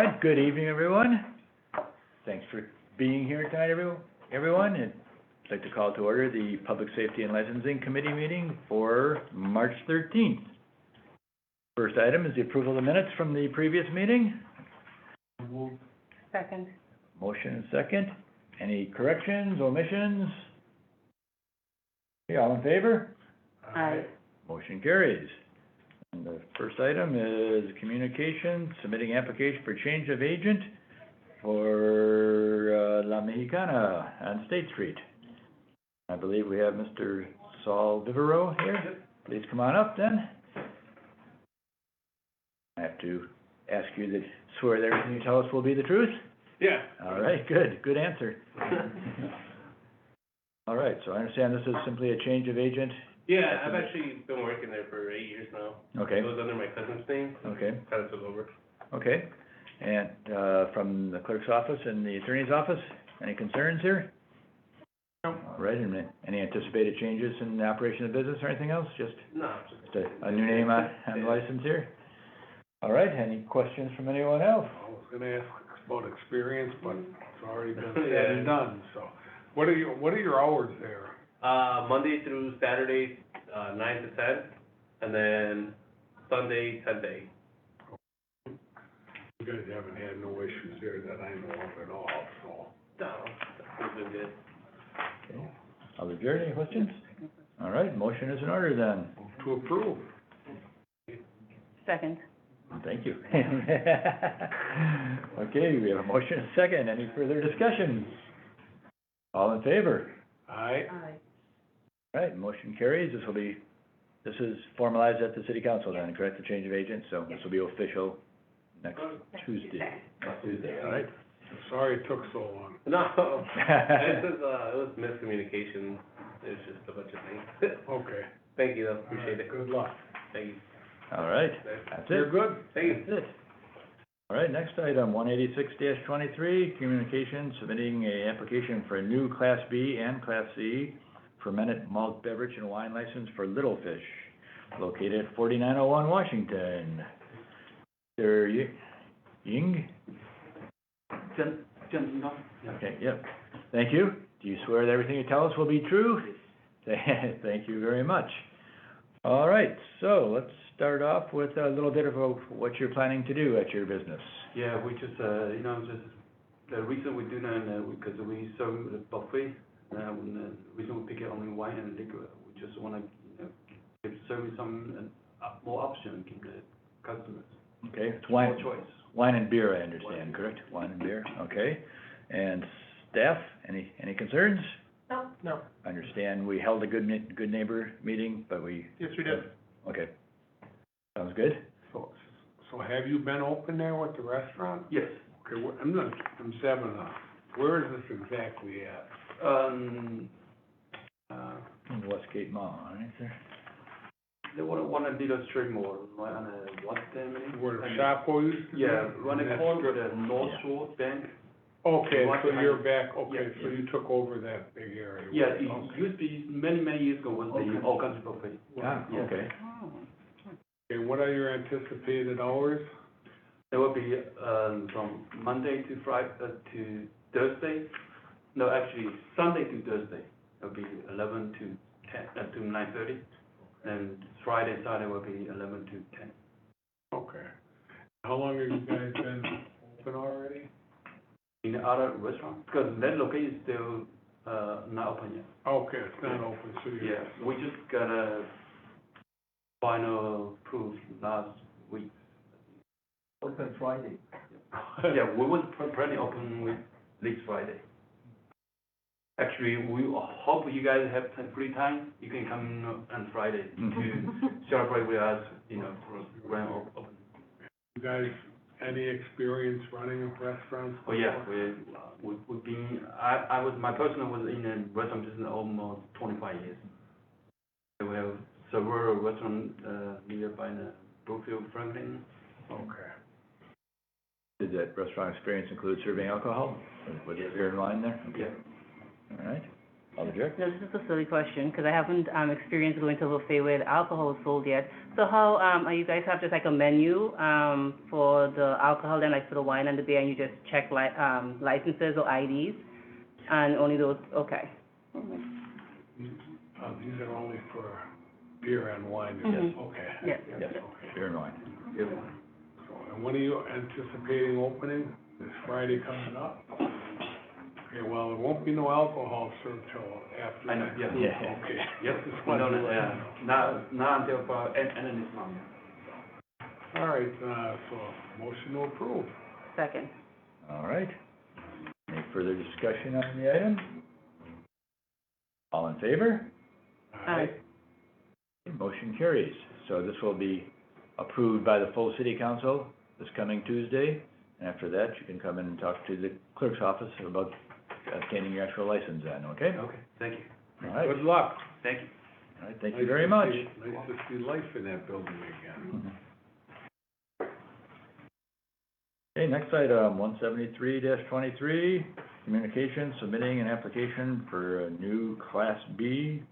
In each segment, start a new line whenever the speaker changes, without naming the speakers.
right, good evening, everyone. Thanks for being here tonight, everyone. And I'd like to call to order the Public Safety and Licensing Committee meeting for March 13th. First item is the approval of the minutes from the previous meeting.
Second.
Motion and second. Any corrections, omissions? Okay, all in favor?
Aye.
Motion carries. And the first item is communication, submitting application for change of agent for La Mexicana on State Street. I believe we have Mr. Saul Vivero here. Please come on up then. I have to ask you to swear that everything you tell us will be the truth?
Yeah.
All right, good answer. All right, so I understand this is simply a change of agent?
Yeah, I've actually been working there for 8 years now.
Okay,
It was under my cousin's name,
okay,
kind of took over.
okay. And, from the clerk's office and the attorney's office, any concerns here?
No.
All right, and any anticipated changes in the operation of business or anything else? Just
No,
just a new name on the license here? All right, any questions from anyone else?
I was gonna ask about experience, but it's already been said
Yeah.
and done, so. What are your hours there?
Monday through Saturday, 9 to 10, and then Sunday, 10 to 8.
You guys haven't had no issues there that I know of at all, so.
No, it's been good.
Okay. Other Jared, any questions? All right, motion is in order then.
To approve.
Second.
Thank you. Okay, we have a motion and a second. Any further discussion? All in favor?
Aye.
Aye.
All right, motion carries. This is formalized at the city council then, correct, the change of agent? So this will be official next Tuesday. Next Tuesday, all right?
Sorry it took so long.
No, it was miscommunication. It was just a bunch of things.
Okay.
Thank you, though, appreciate it.
Good luck.
Thank you.
All right, that's it.
You're good?
Thank you.
That's it. All right, next item, 186-23, communication, submitting a application for a new Class B and Class C fermented malt beverage and wine license for Little Fish, located at 4901 Washington. Mr. Ying? Okay, yep. Thank you. Do you swear that everything you tell us will be true? Thank you very much. All right, so let's start off with a little bit of what you're planning to do at your business.
Yeah, we just, just, the reason we do that, because we serve the buffet, the reason we pick it only wine and liquor, we just wanna, give serving some, more option, give the customers
Okay, it's
more
wine,
choice.
wine and beer, I understand, correct? Wine and beer, okay. And staff, any concerns?
No.
I understand we held a good neighbor meeting, but
Yes, we did.
Okay. Sounds good?
So have you been open there with the restaurant?
Yes,
Okay, I'm 7 where is this exactly at?
In Westgate Mall, right there?
they wanna do the straight mall, right on the, what, maybe?
Where the Shopko used to be?
Yeah, running
That
corner with
strip?
the North Shore Bank.
Okay,
Right
so you're
behind-
back, okay,
Yeah,
so
yeah.
you took over that big area?
Yeah,
Okay.
it used to be, many years ago, was the all country buffet.
Ah,
Yeah.
okay.
Okay, what are your anticipated hours?
It will be, from Monday to to Thursday. No, actually, Sunday to Thursday. It'll be 11 to 10, to 9:30. And Friday, Saturday will be 11 to 10.
Okay. How long have you guys been open already?
In the other restaurant, because that location is still, not open yet.
Okay, it's not open, so you're.
Yeah, we just got a final proof last week.
Open Friday.
Yeah, we was planning open with this Friday. Actually, we hope you guys have some free time, you can come on Friday to celebrate with us, for grand opening.
You guys, any experience running a restaurant?
Oh, yeah, we've been, my personal was in a restaurant business almost 25 years. We have several restaurants, nearby in Brookfield, Franklin.
Okay.
Did that restaurant experience include serving alcohol? Was it beer and wine there? Okay.
Yeah.
All right. Alder Jerk?
No, this is a silly question, because I haven't, experienced going to a buffet where alcohol is sold yet. So how, are you guys have just like a menu, for the alcohol and like for the wine and the beer, and you just check licenses or IDs? And only those, okay.
These are only for beer and wine,
Mhm.
okay.
Yes.
Yes,
Okay.
beer and wine.
Yep.
So, and when are you anticipating opening? This Friday coming up? Okay, well, there won't be no alcohol served till after.
I know,
next
yeah.
week.
Yeah.
Okay.
Yep,
Just
we
wanted
don't,
to let you know.
not until, end of this month.
All right, so, motion to approve.
Second.
All right. Any further discussion on the item? All in favor?
Aye.
Motion carries. So this will be approved by the full city council this coming Tuesday. And after that, you can come in and talk to the clerk's office about obtaining your actual license then, okay?
Okay, thank you.
All right.
Good luck.
Thank you.
All right, thank you
Nice
very
to
much.
see- Nice to see life in that building again.
Okay, next item, 173-23, communication, submitting an application for a new Class B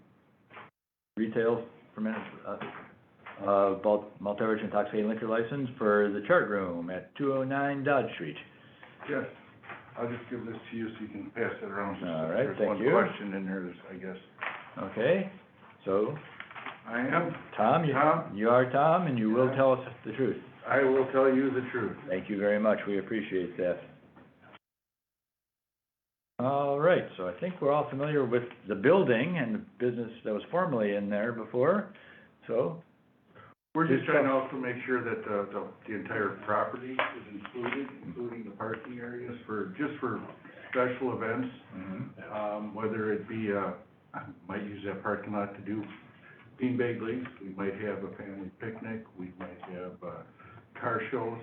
retail fermented, multi-beverage intoxicating liquor license for the Chart Room at 209 Dodge Street.
Yes, I'll just give this to you so you can pass it around.
All right, thank you.
There's one question in there, I guess.
Okay, so,
I am,
Tom,
Tom?
you are Tom, and you will
Yeah.
tell us the truth.
I will tell you the truth.
Thank you very much, we appreciate that. All right, so I think we're all familiar with the building and the business that was formerly in there before, so,
We're just trying to also make sure that the entire property is included, including the parking areas just for special events. Whether it be, I might use that parking lot to do beanbag leagues, we might have a family picnic, we might have, car shows.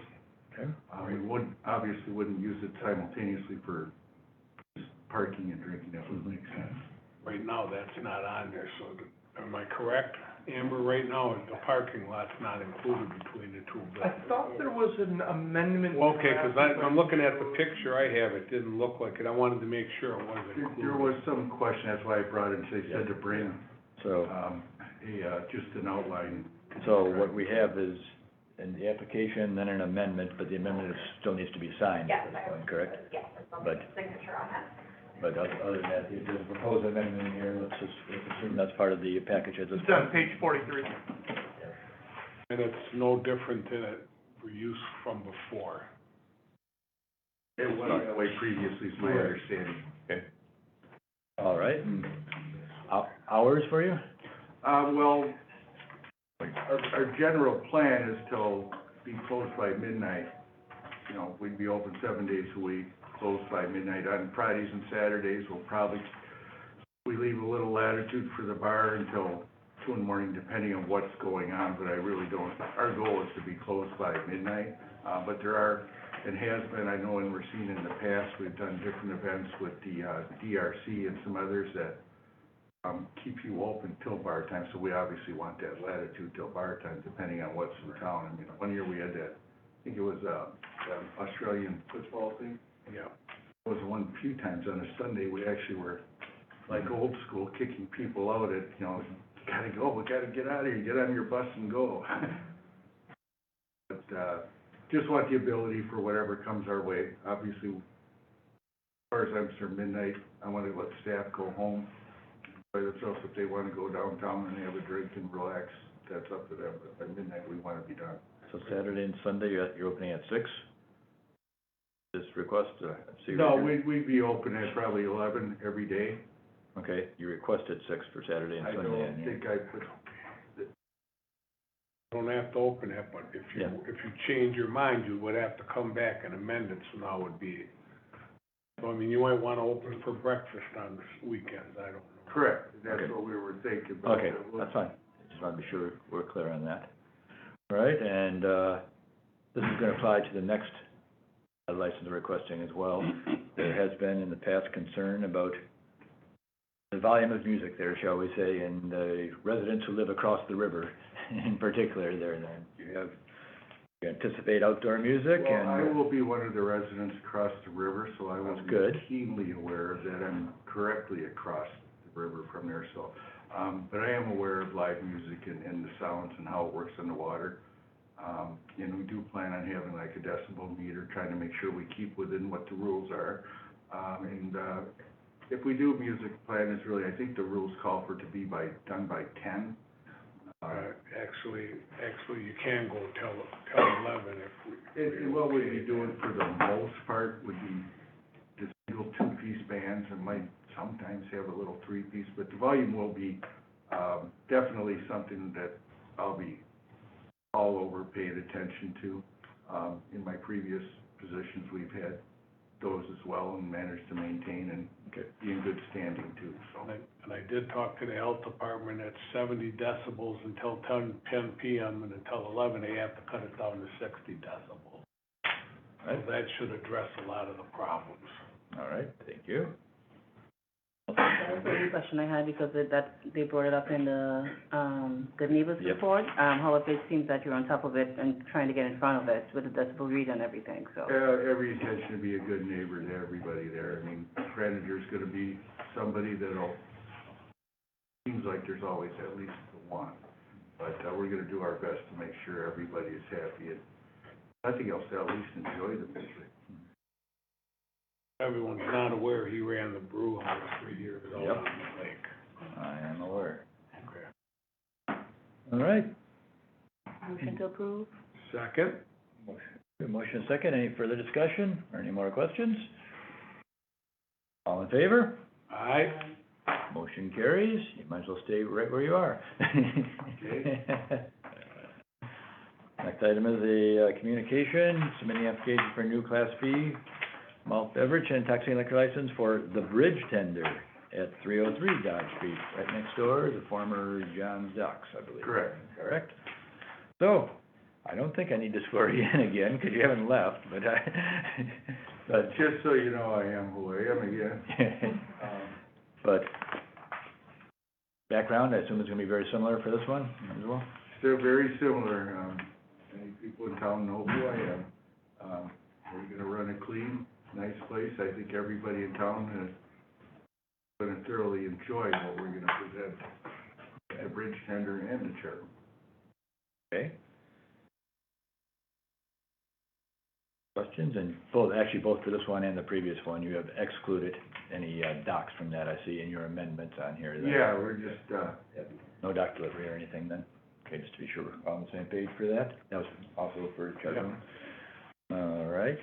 okay,
We obviously wouldn't use it simultaneously for parking and drinking, that wouldn't make sense.
Right now, that's not on there, so am I correct, Amber? Right now, the parking lot's not included between the two
I
buildings.
thought there was an amendment.
Well, okay, 'cause I'm looking at the picture I have, it didn't look like it, I wanted to make sure it wasn't included.
There was some question, that's why I brought it, they said to bring,
so,
just an outline.
so what we have is, in the application, then an amendment, but the amendment still needs to be signed at this point, correct?
Yes, it's
But-
signature on it.
But other than that, if there's a proposed amendment in here, let's assume that's part of the package at this
It's on
point.
page 43.
And it's no different than it for use from before.
It was that way previously, is my
Right.
understanding.
All right, and hours for you?
Well, our general plan is to be closed by midnight. You know, we'd be open 7 days a week, closed by midnight. On Fridays and Saturdays, we leave a little latitude for the bar until 2 in the morning, depending on what's going on, but I really don't, our goal is to be closed by midnight. But there are, and has been, I know in Racine in the past, we've done different events with the, DRC and some others that, keep you open till bar time, so we obviously want that latitude till bar time, depending on what's in town. I mean, one year we had that, I think it was, Australian football thing.
Yeah.
It was one few times on a Sunday, we actually were like old school, kicking people out at, you know, gotta go, we gotta get out of here, get on your bus and go. But, just want the ability for whatever comes our way. Obviously, as far as I'm concerned, midnight, I wanna let staff go home by themselves. If they wanna go downtown and have a drink and relax, that's up to them, but by midnight, we wanna be done.
So Saturday and Sunday, you're opening at 6? This request, see.
No, we'd be open at probably 11 every day.
Okay, you requested 6 for Saturday and
I
Sunday.
don't
and you-
think I put,
Don't have to open it, but if
Yeah.
you change your mind, you would have to come back and amend it, so now would be, so I mean, you might wanna open for breakfast on the weekends, I don't know.
correct, that's
Okay.
what we were thinking, but.
Okay, that's fine, just wanna be sure we're clear on that. All right, and, this is gonna apply to the next license we're requesting as well. There has been in the past concern about the volume of music there, shall we say, and the residents who live across the river in particular there, then you anticipate outdoor music
Well, I
and,
will be one of the residents across the river, so I will
That's
be
good.
keenly aware that I'm correctly across the upriver from there, so. But I am aware of live music and the sounds and how it works in the water. And we do plan on having like a decibel meter, trying to make sure we keep within what the rules are. If we do music plan, it's really, I think the rules call for it to be done by 10.
Actually, you can go till 11 if we.
And what we'd be doing for the most part would be just single two-piece bands, and might sometimes have a little three-piece, but the volume will be, definitely something that I'll be all over paying attention to. In my previous positions, we've had those as well and managed to maintain and be in good standing too, so.
And I did talk to the health department at 70 decibels until 10 PM, and until 11, they have to cut it down to 60 decibels. So that should address a lot of the problems.
All right, thank you.
That was the only question I had, because they brought it up in the neighbors
Yep.
report. However, it seems that you're on top of it and trying to get in front of it with the decibel read and everything, so.
Every intention to be a good neighbor to everybody there. I mean, granted, there's gonna be somebody that'll, seems like there's always at least the one. But, we're gonna do our best to make sure everybody is happy, and I think else they'll at least enjoy the music.
Everyone's not aware he ran the brew house for years out
Yep.
on the lake.
I am aware.
Okay.
All right,
Motion to approve?
Second?
motion second, any further discussion or any more questions? All in favor?
Aye.
Motion carries, you might as well stay right where you are.
Okay.
Next item is a communication, submitting application for a new Class B malt beverage and taxing liquor license for the Bridge Tender at 303 Dodge Street, right next door, the former John's Docks, I believe.
Correct.
Correct? So, I don't think I need to swear you in again, because you haven't left, but but
Just so you know, I am who I am again.
But background, I assume it's gonna be very similar for this one as well?
They're very similar. Many people in town know who I am. We're gonna run a clean, nice place. I think everybody in town is gonna thoroughly enjoy what we're gonna present at the Bridge Tender and the Chair.
Okay. Questions? And both for this one and the previous one, you have excluded any docks from that, I see, in your amendments on here. Is that-
Yeah, we're just,
No dock delivery or anything then? Okay, just to be sure we're on the same page for that. That was also for Charter. All right.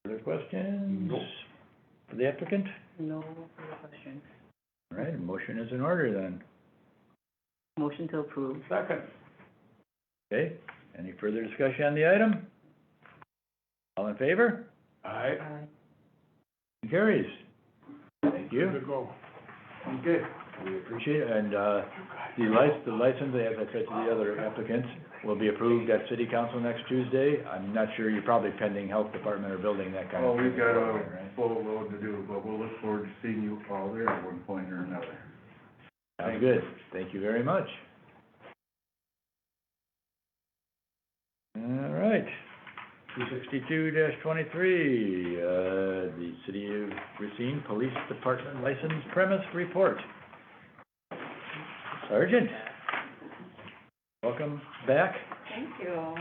Other questions?
Nope.
For the applicant?
No further questions.
All right, a motion is in order then.
Motion to approve?
Second.
Okay, any further discussion on the item? All in favor?
Aye.
Motion carries. Thank you.
Good to go.
okay.
We appreciate it, and, the license, as I said to the other applicants, will be approved at city council next Tuesday. I'm not sure, you're probably pending health department or building, that kind of
Well,
thing.
we've got a
Right?
full load to do, but we'll look forward to seeing you all there at one point or another.
Sounds good, thank you very much. All right, 262-23, the City of Racine Police Department License Premise Report. Sergeant, welcome back.
Thank you.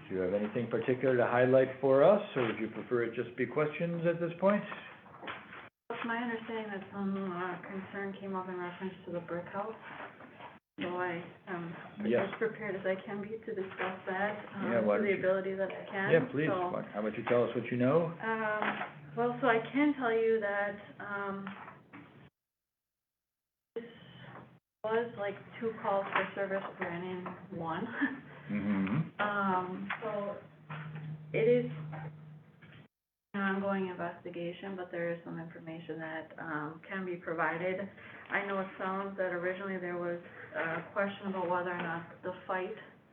Do you have anything particular to highlight for us, or would you prefer it just be questions at this point?
It's my understanding that some concern came up in reference to the brick house. So I am
Yes.
as prepared as I can be to discuss that,
Yeah, why
to
don't
the
you-
ability that I can.
Yeah, please,
So,
how about you tell us what you know?
well, so I can tell you that, this was like 2 calls for service ran in 1.
Mm-hmm.
So it is an ongoing investigation, but there is some information that, can be provided. I know it sounds that originally there was a question about whether or not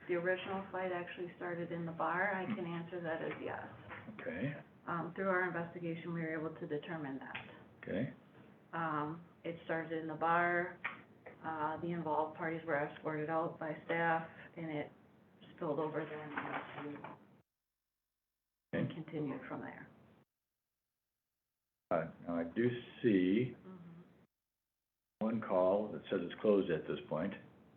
the original fight actually started in the bar. I can answer that as yes.
Okay,
Through our investigation, we were able to determine that.
okay,
It started in the bar, the involved parties were escorted out by staff, and it spilled over then into, and continued from there.
Now, I do see
Mhm.
one call that says it's closed at this point,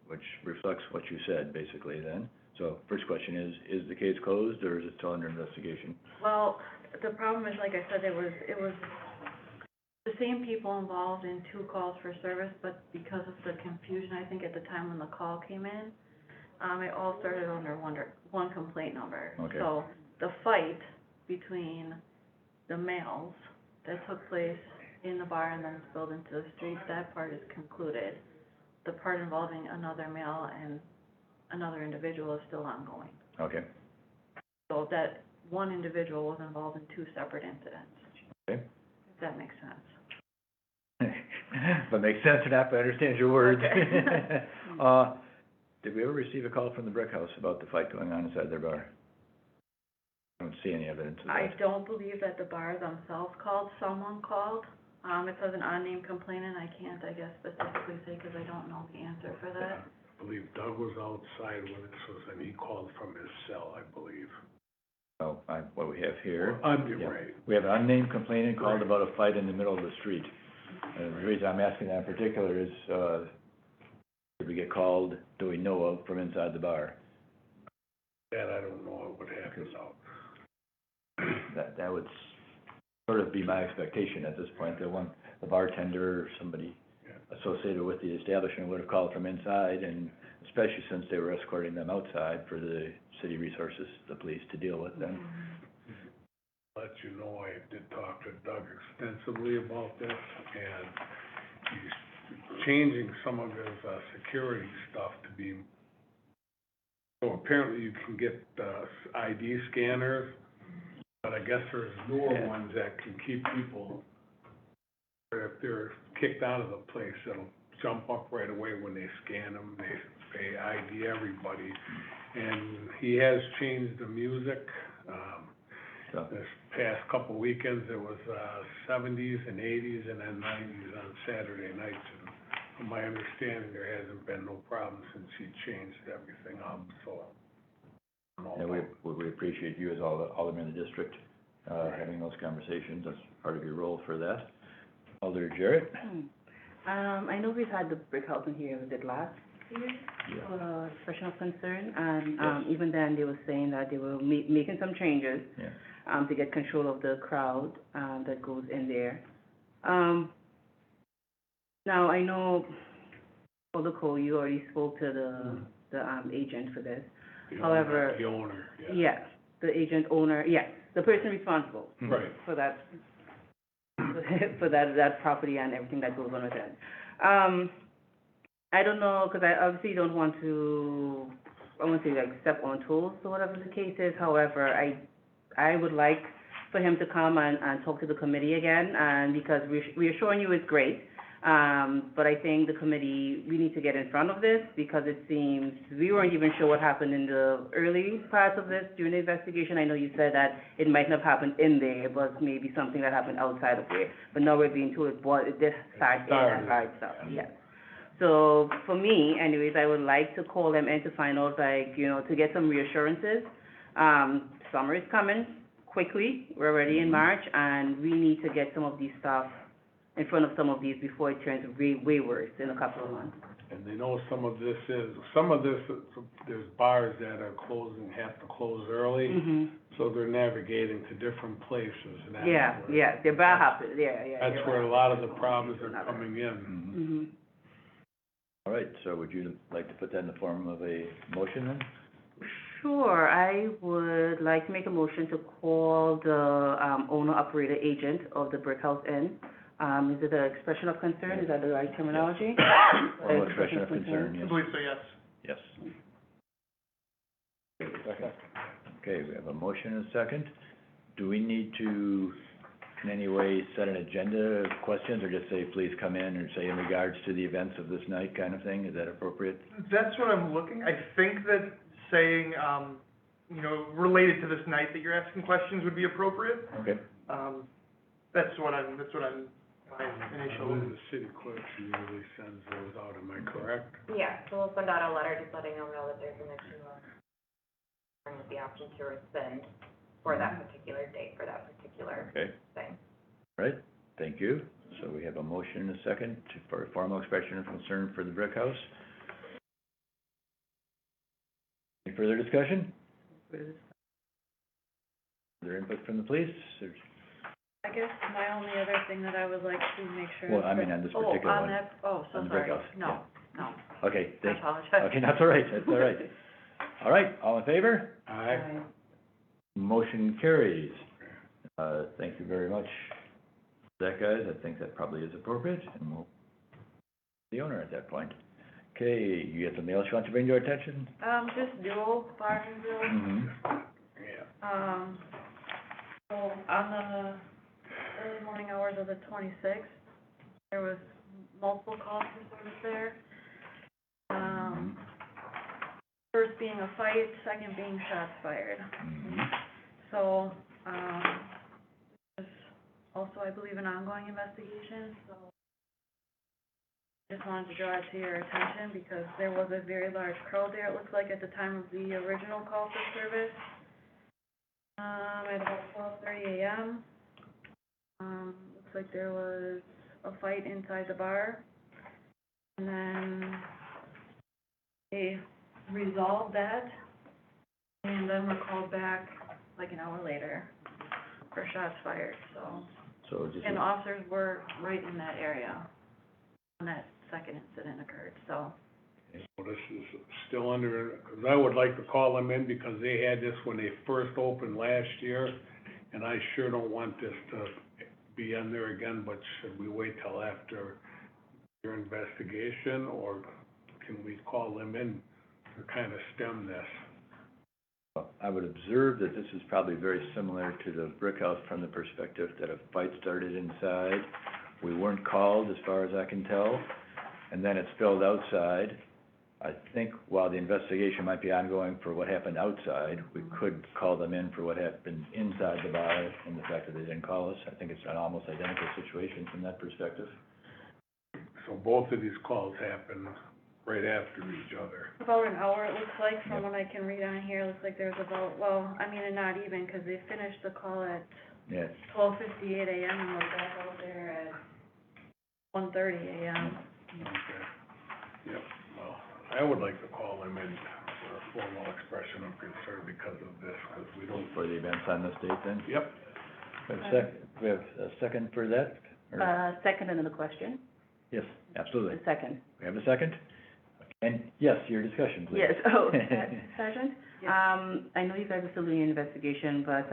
which reflects what you said, basically, then. So, first question is the case closed, or is it still under investigation?
Well, the problem is, like I said, it was the same people involved in 2 calls for service, but because of the confusion, I think at the time when the call came in, it all started under one complaint number.
Okay.
So, the fight between the males that took place in the bar and then spilled into the street, that part is concluded. The part involving another male and another individual is still ongoing.
Okay,
So that one individual was involved in 2 separate incidents,
okay.
if that makes sense.
If it makes sense or not, but I understand your words.
Okay.
Did we ever receive a call from the Brick House about the fight going on inside their bar? I don't see any evidence of that.
I don't believe that the bar themselves called, someone called. It says an unnamed complainant, I can't, I guess, specifically say, because I don't know the answer for that.
I believe Doug was outside when this was, and he called from his cell, I believe.
Oh, what we have here.
You're
Yeah.
right.
We have an unnamed complainant called about a fight in the middle of the street. And the reason I'm asking that in particular is, did we get called, do we know of, from inside the bar?
That I don't know what would happen now.
That would sort of be my expectation at this point, that the bartender or somebody associated with the establishment would have called from inside, and especially since they were escorting them outside for the city resources, the police, to deal with them.
Let you know, I did talk to Doug extensively about this, and he's changing some of his, security stuff to be, so apparently you can get, ID scanners, but I guess there's newer ones that can keep people, if they're kicked out of the place, it'll jump up right away when they scan them, they ID everybody. And he has changed the music,
So,
this past couple weekends, it was, 70s and 80s and then 90s on Saturday nights. And from my understanding, there hasn't been no problem since he changed everything up, so.
yeah, we appreciate you as alderman of the district, having those conversations, that's part of your role for that. Alder Jarrett?
I know we've had the Brick House in here, was it last year?
Yeah.
Expression of concern, and,
Yes.
even then, they were saying that they were making some changes,
Yeah.
to get control of the crowd, that goes in there. Now, I know, Alder Cole, you already spoke to the agent for this. However-
The owner, yeah.
Yes, the agent owner, yes, the person responsible
Right.
for that, for that property and everything that goes on with it. I don't know, because I obviously don't want to, I won't say like step on toes or whatever the case is. However, I would like for him to come and talk to the committee again, and because reassuring you is great. But I think the committee, we need to get in front of this, because it seems, we weren't even sure what happened in the early parts of this during the investigation. I know you said that it might not have happened in there, it was maybe something that happened outside of there, but now we're being told it did start in that part stuff, yes. So, for me, anyways, I would like to call them in to find out, like, to get some reassurances. Summer is coming quickly, we're already in March, and we need to get some of these stuff in front of some of these before it turns way worse in a couple of months.
And they know some of this, there's bars that are closing, have to close early, so they're navigating to different places, and that's
Yeah,
where-
yeah, they're bad habits, yeah.
That's where a lot of the problems are coming in.
Mhm.
Mhm.
All right, so would you like to put that in the form of a motion then?
Sure, I would like to make a motion to call the, owner-operator agent of the Brick House Inn. Is it an expression of concern, is that the right terminology?
Formal expression of concern, yes.
I believe so, yes.
Yes. Okay, we have a motion and a second. Do we need to, in any way, set an agenda of questions, or just say, please come in, or say in regards to the events of this night kind of thing? Is that appropriate?
That's what I'm looking, I think that saying, related to this night that you're asking questions would be appropriate.
Okay.
That's what I'm, my
I
initial.
believe the city clerk usually sends those out, am I correct?
Yeah, so we'll send out a letter just letting them know that there's an issue and with the option to rescind for that particular date, for that particular
Okay,
thing.
right. thank you. So we have a motion and a second for a formal expression of concern for the brick house. Any further discussion? Further input from the police? Or-
I guess my only other thing that I would like to make sure.
Well, I mean, on this particular
Oh,
one.
on that, oh, so
On the brick
sorry.
house,
No, no,
Okay,
I
thank,
apologize.
okay, that's all right, that's all right. All right, all in favor?
Aye.
Motion carries. Thank you very much for that, guys. I think that probably is appropriate, and we'll, the owner at that point. Okay, you have something else you want to bring to our attention?
Just dual bar and grill.
Mm-hmm.
Yeah.
So on the early morning hours of the 26th, there was multiple calls for service there. First being a fight, second being shots fired.
Mm-hmm.
So, there's also, I believe, an ongoing investigation, so just wanted to draw it to your attention because there was a very large crowd there, it looks like, at the time of the original call for service. At about 12:30 a.m. Looks like there was a fight inside the bar, and then they resolved that, and then were called back like an hour later for shots fired, so.
So just,
And officers were right in that area when that second incident occurred, so.
Well, this is still under, because I would like to call them in because they had this when they first opened last year, and I sure don't want this to be in there again, but should we wait till after your investigation, or can we call them in to kind of stem this?
I would observe that this is probably very similar to the brick house from the perspective that a fight started inside. We weren't called, as far as I can tell, and then it spilled outside. I think while the investigation might be ongoing for what happened outside, we could call them in for what happened inside the bar, and the fact that they didn't call us. I think it's an almost identical situation from that perspective.
So both of these calls happened right after each other.
About an hour, it looks like, from what I can read on here, it looks like there's about, well, I mean, and not even, because they finished the call at
Yes.
12:58 a.m. and were back out there at 1:30 a.m.
Okay. Yep, well, I would like to call them in for a formal expression of concern because of this, because we don't.
For the events on this date then?
Yep.
We have a second for that? Or-
Second, another question?
Yes, absolutely.
The second.
We have a second? And yes, your discussion, please.
Yes, Sergeant?
Yes.
I know you guys are still doing your investigation, but,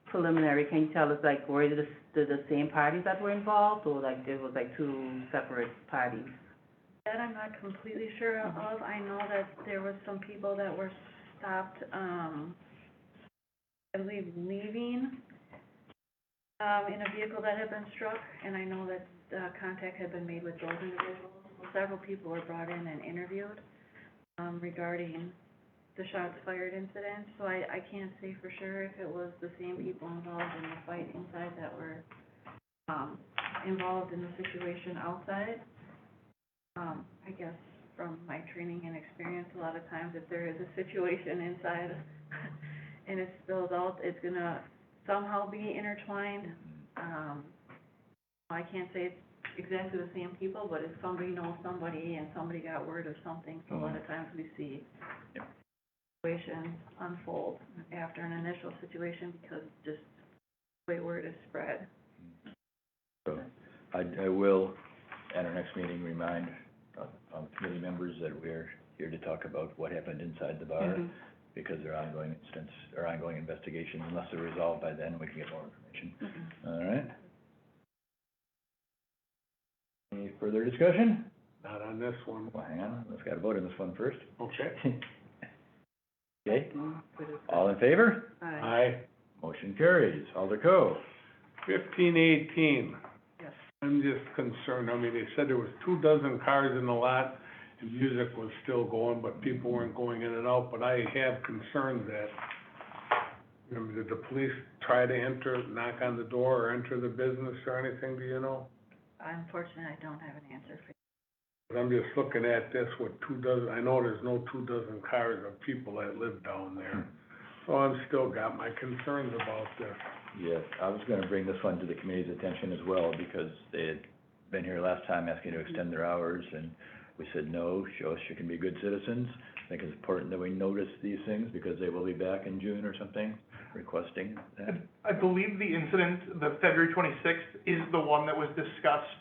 preliminary, can you tell us, like, were the same parties that were involved, or like, there was like two separate parties?
That I'm not completely sure of. I know that there was some people that were stopped, I believe, leaving, in a vehicle that had been struck, and I know that, contact had been made with those individuals. Several people were brought in and interviewed, regarding the shots fired incident, so I can't say for sure if it was the same people involved in the fight inside that were, involved in the situation outside. I guess from my training and experience, a lot of times if there is a situation inside and it spills out, it's gonna somehow be intertwined. I can't say it's exactly the same people, but if somebody knows somebody and somebody got word of something, so a lot of times we see situations unfold after an initial situation because just the way word is spread.
So, I will, at our next meeting, remind, committee members that we're here to talk about what happened inside the bar,
Mhm.
because there are ongoing incidents, or ongoing investigations, unless they're resolved by then, we can get more information.
Mhm.
All right? Any further discussion?
Not on this one.
Well, hang on, let's get a vote on this one first.
Okay.
Okay, all in favor?
Aye.
Motion carries. Alder Coe.
1518.
Yes.
I'm just concerned, I mean, they said there was 24 cars in the lot, and music was still going, but people weren't going in and out, but I have concerns that, you know, did the police try to enter, knock on the door, or enter the business or anything, do you know?
Unfortunately, I don't have an answer for you.
But I'm just looking at this with 24, I know there's no 24 cars of people that live down there, so I'm still got my concerns about this.
Yes, I was gonna bring this one to the committee's attention as well, because they had been here last time asking to extend their hours, and we said, no, show us you can be good citizens. I think it's important that we notice these things, because they will be back in June or something, requesting that.
I believe the incident, the February 26th, is the one that was discussed,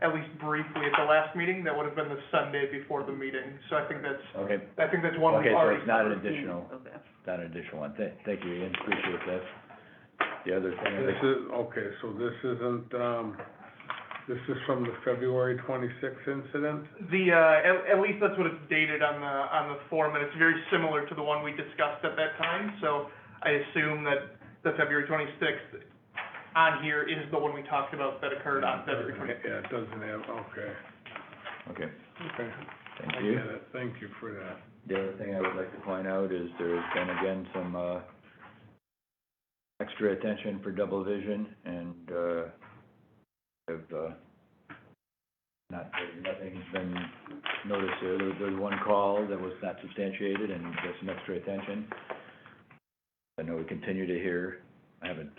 at least briefly, at the last meeting. That would have been the Sunday before the meeting. So I think that's
Okay,
one we've
okay, so
already
it's not an
covered.
additional,
Okay.
not an additional one. Thank you, Ian, appreciate that. The other thing, I
This
think,
is, okay, so this isn't, this is from the February 26th incident?
At least that's what it's dated on the form, and it's very similar to the one we discussed at that time. So I assume that the February 26th on here is the one we talked about that occurred on February 26th.
Yeah, it doesn't have, okay,
okay,
okay.
thank
I
you.
get it, thank you for that.
The other thing I would like to point out is there's been again some, extra attention for double vision, and, nothing's been noticed there. There's one call that was not substantiated and just some extra attention. I know we continue to hear, haven't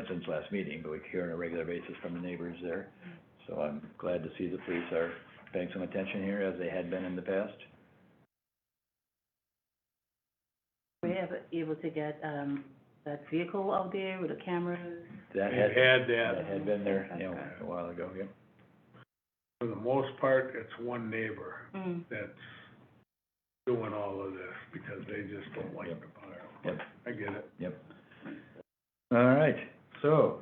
since last meeting, but we hear on a regular basis from the neighbors there. So I'm glad to see the police are paying some attention here, as they had been in the past.
Were you ever able to get, that vehicle out there with the cameras?
That
We
had,
had
that
that,
had been there, you know, a while ago, yeah.
for the most part, it's one neighbor
Mm.
that's doing all of this, because they just don't like the pile.
Yep.
I get it.
Yep. All right, so,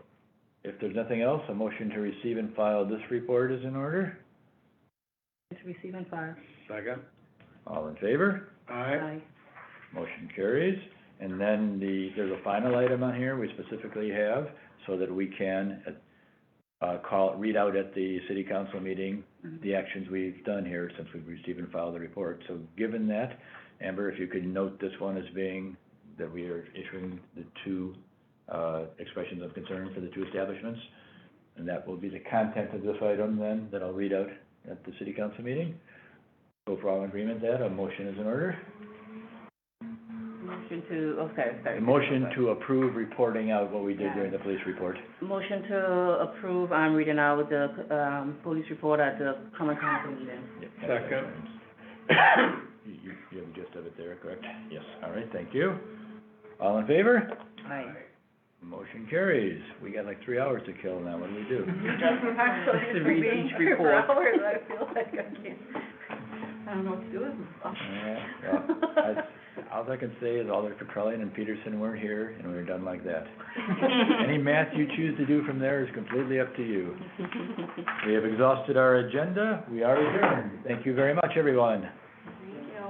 if there's nothing else, a motion to receive and file this report is in order.
Just receive and file.
Second?
All in favor?
Aye.
Motion carries. And then there's a final item on here we specifically have, so that we can, read out at the city council meeting, the actions we've done here since we've received and filed the report. So given that, Amber, if you could note this one as being, that we are issuing the two, expressions of concern for the two establishments, and that will be the content of this item then, that I'll read out at the city council meeting. So for all in agreement that, a motion is in order.
Motion to, sorry.
A motion to approve reporting out what we did during the police report.
Motion to approve, I'm reading out the, police report at the common council meeting.
Second.
You have the gist of it there, correct? Yes, all right, thank you. All in favor?
Aye.
Motion carries. We got like 3 hours to kill now, what do we do?
Actually,
To read
being
each
here for
report.
hours, I feel like I don't know what to do with myself.
Yeah, well, all I can say is Alder Petrellian and Peterson weren't here, and we're done like that. Any math you choose to do from there is completely up to you. We have exhausted our agenda. We are adjourned. Thank you very much, everyone.